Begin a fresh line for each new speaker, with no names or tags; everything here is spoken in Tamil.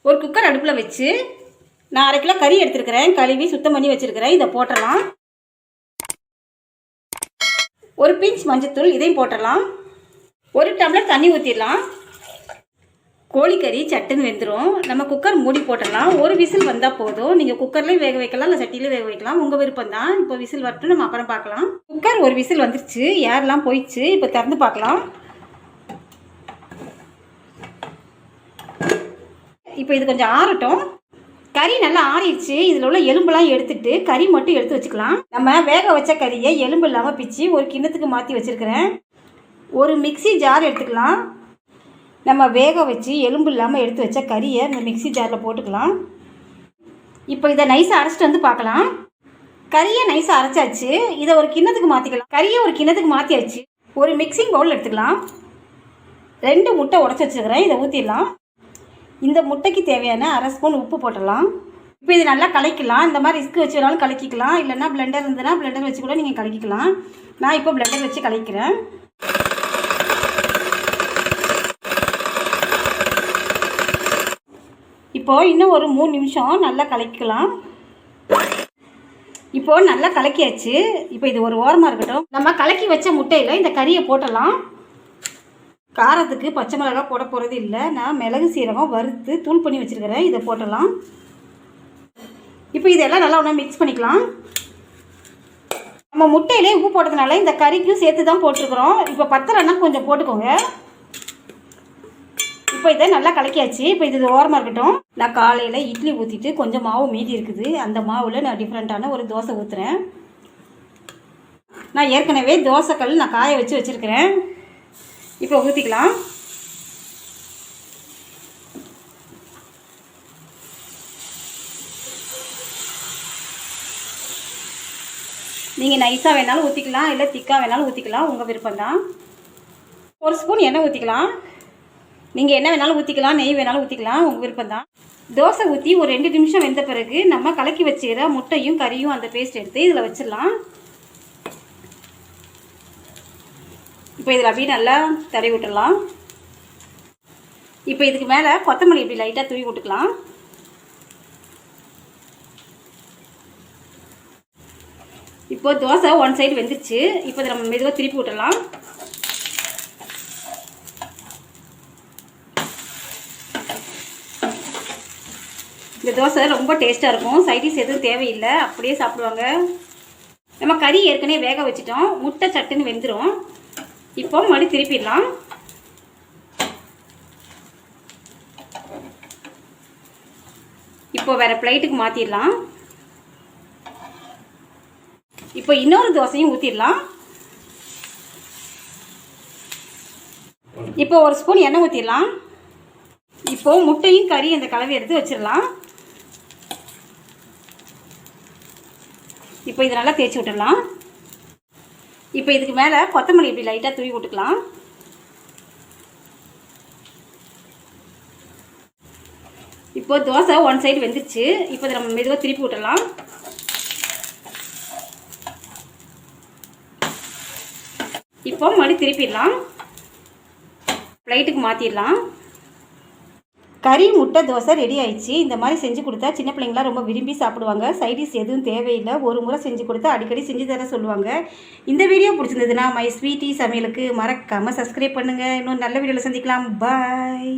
ஒரு குக்கர் அடுப்பில் வச்சு நான் 1/2 கிலோ கறி எடுத்துருக்கிறேன். கழுவி சுத்தம் பண்ணி வச்சுருக்கிறேன். இதை போட்டுடலாம். ஒரு பிஞ்ச் மஞ்சத்தூள் இதையும் போட்டுடலாம். 1 டம்ளர் தண்ணி ஊற்றிடலாம். கோழிக்கறி சட்டுன்னு வெந்துடும். நம்ம குக்கர் மூடி போட்டுடலாம். ஒரு விசில் வந்தால் போதும். நீங்கள் குக்கர்லேயும் வேக வைக்கலாம், இல்லை சட்டியிலையும் வேக வைக்கலாம். உங்கள் விருப்பம் தான். இப்போ விசில் வரட்டும், நம்ம அப்புறம் பார்க்கலாம். குக்கர் ஒரு விசில் வந்துருச்சு, ஏர்லாம் போயிடுச்சு. இப்போ திறந்து பார்க்கலாம். இப்போ இது கொஞ்சம் ஆறட்டும். கறி நல்லா ஆறிடுச்சு. இதில் உள்ள எலும்பெல்லாம் எடுத்துட்டு கறி மட்டும் எடுத்து வச்சுக்கலாம். நம்ம வேக வச்ச கறியை எலும்பு இல்லாமல் பிச்சு ஒரு கிண்ணத்துக்கு மாற்றி வச்சுருக்கிறேன். ஒரு மிக்சி ஜார் எடுத்துக்கலாம். நம்ம வேக வச்சு எலும்பு இல்லாமல் எடுத்து வச்ச கறியை இந்த மிக்சி ஜாரில் போட்டுக்கலாம். இப்போ இதை நைஸாக அரைச்சிட்டு வந்து பார்க்கலாம். கறியை நைஸாக அரைச்சாச்சு. இதை ஒரு கிண்ணத்துக்கு மாற்றிக்கலாம். கறியை ஒரு கிண்ணத்துக்கு மாற்றியாச்சு. ஒரு மிக்சிங் பவுல் எடுத்துக்கலாம். 2 முட்டை உடச்சி வச்சுருக்கிறேன். இதை ஊற்றிடலாம். இந்த முட்டைக்கு தேவையான 1/2 ஸ்பூன் உப்பு போட்டுடலாம். இப்போ இது நல்லா கலக்கலாம். இந்த மாதிரி ரிஸ்க் வச்சு வேணாலும் கலக்கிக்கலாம். இல்லைன்னா பிளெண்டர் இருந்ததுன்னா பிளெண்டர் வச்சு கூட நீங்கள் கலக்கிக்கலாம். நான் இப்போ பிளெண்டர் வச்சு கலக்கிறேன். இப்போது இன்னும் ஒரு 3 நிமிஷம் நல்லா கலக்கலாம். இப்போது நல்லா கலக்கியாச்சு. இப்போ இது ஒரு ஓரமாக இருக்கட்டும். நம்ம கலக்கி வச்ச முட்டையில் இந்த கறியை போட்டலாம். காரத்துக்கு பச்சை மிளகாய் போட போகிறது இல்லை. நான் மிளகு சீரகம் வறுத்து தூள் பண்ணி வச்சுருக்கிறேன். இதை போட்டலாம். இப்போ இதெல்லாம் நல்லா ஒன்றா மிக்ஸ் பண்ணிக்கலாம். நம்ம முட்டையிலே உப்பு போட்டதுனால இந்த கறிக்கும் சேர்த்து தான் போட்டிருக்கிறோம். இப்போ பத்தலைன்னா கொஞ்சம் போட்டுக்கோங்க. இப்போ இதை நல்லா கலக்கியாச்சு. இப்போ இது ஓரமாக இருக்கட்டும். நான் காலையில் இட்லி ஊற்றிட்டு கொஞ்சம் மாவு மீதி இருக்குது. அந்த மாவில் நான் டிஃப்ரெண்ட்டான ஒரு தோசை ஊற்றுறேன். நான் ஏற்கனவே தோசைக்கல் நான் காய வச்சு வச்சுருக்கிறேன். இப்போ ஊற்றிக்கலாம். நீங்கள் நைஸாக வேணாலும் ஊற்றிக்கலாம், இல்லை திக்காக வேணாலும் ஊற்றிக்கலாம். உங்கள் விருப்பம் தான். 1 ஸ்பூன் எண்ணெய் ஊற்றிக்கலாம். நீங்கள் என்ன வேணாலும் ஊற்றிக்கலாம், நெய் வேணாலும் ஊற்றிக்கலாம். உங்கள் விருப்பம் தான். தோசை ஊற்றி ஒரு 2 நிமிஷம் வெந்த பிறகு நம்ம கலக்கி வச்சுக்கிற முட்டையும் கறியும் அந்த பேஸ்ட் எடுத்து இதில் வச்சிடலாம். இப்போ இதில் அப்படியே நல்லா தடவி விட்டுடலாம். இப்போ இதுக்கு மேலே கொத்தமல்லி இப்படி லைட்டாக தூவி விட்டுக்கலாம். இப்போ தோசை 1 சைடு வெந்துருச்சு. இப்போ இதை நம்ம மெதுவாக திருப்பி விட்டுடலாம். இந்த தோசை ரொம்ப டேஸ்ட்டாக இருக்கும். சைடிஷ் எதுவும் தேவையில்லை, அப்படியே சாப்பிடுவாங்க. நம்ம கறி ஏற்கனவே வேக வச்சிட்டோம். முட்டை சட்டுன்னு வெந்துடும். இப்போ மறுபடியும் திருப்பிடலாம். இப்போ வேறு பிளேட்டுக்கு மாற்றிடலாம். இப்போ இன்னொரு தோசையும் ஊற்றிடலாம். இப்போ 1 ஸ்பூன் எண்ணெய் ஊற்றிடலாம். இப்போது முட்டையும் கறி அந்த கலவை எடுத்து வச்சிடலாம். இப்போ இதை நல்லா தேய்ச்சி விட்டுடலாம். இப்போ இதுக்கு மேலே கொத்தமல்லி இப்படி லைட்டாக தூவி விட்டுக்கலாம். இப்போ தோசை 1 சைடு வெந்துருச்சு. இப்போ இதை நம்ம மெதுவாக திருப்பி விட்டுடலாம். இப்போ மறுபடியும் திருப்பிடலாம். பிளேட்டுக்கு மாற்றிடலாம். கறி முட்டை தோசை ரெடி ஆயிடுச்சு. இந்த மாதிரி செஞ்சு கொடுத்தா சின்ன பிள்ளைங்களாம் ரொம்ப விரும்பி சாப்பிடுவாங்க. சைடிஷ் எதுவும் தேவையில்லை. ஒரு முறை செஞ்சு கொடுத்தா அடிக்கடி செஞ்சு தர சொல்லுவாங்க. இந்த வீடியோ பிடிச்சிருந்ததுன்னா மை ஸ்வீட்டி சமையலுக்கு மறக்காமல் சப்ஸ்கிரைப் பண்ணுங்கள். இன்னும் நல்ல வீடியோவில் சந்திக்கலாம். பாய்.